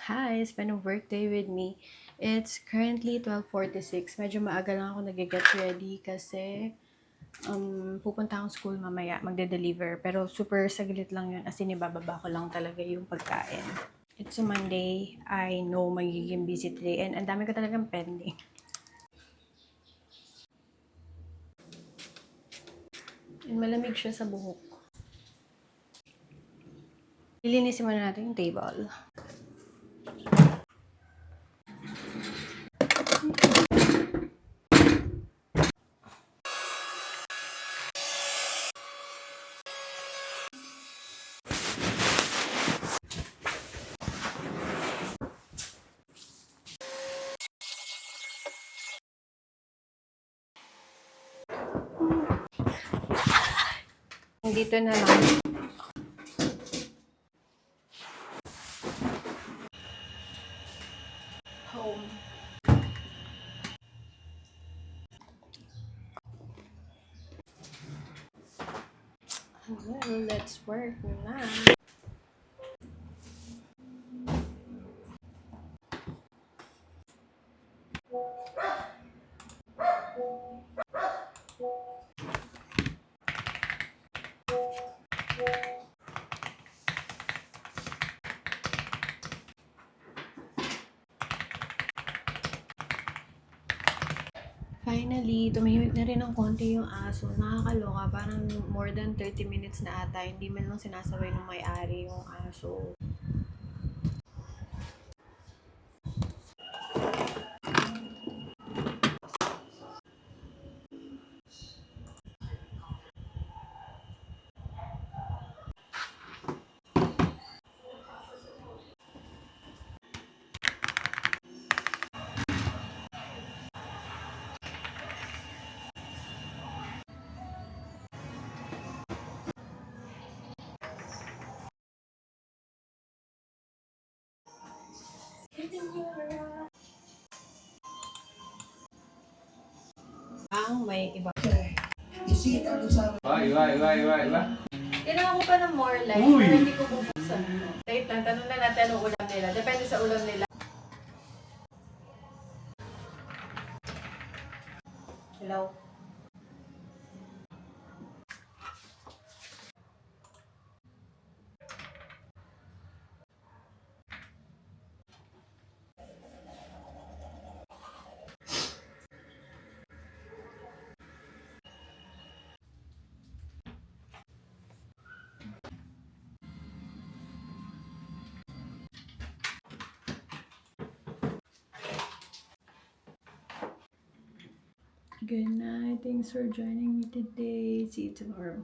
Hi, spend a work day with me. It's currently 12:46. Medyo maaga lang ako nag-get ready kasi pupunta akong school mamaya, magde-deliver. Pero super saglit lang yun, as in ibababa ko lang talaga yung pagkain. It's a Monday. I know magiging busy today and ang dami ko talagang pending. And malamig siya sa buhok. Lilinisin muna natin yung table. Dito na lang. Home. Well, let's work na. Finally, tumahimik na rin ng konti yung aso. Nakakaloka, parang more than 30 minutes na ata. Hindi man lang sinasabay ng may-ari yung aso. May iba. Iba. Kailangan ko pa ng more light para hindi ko bubuksan. Wait lang, tanong na natin anong ulam nila. Depende sa ulam nila. Hello? Good night. Thanks for joining me today. See you tomorrow.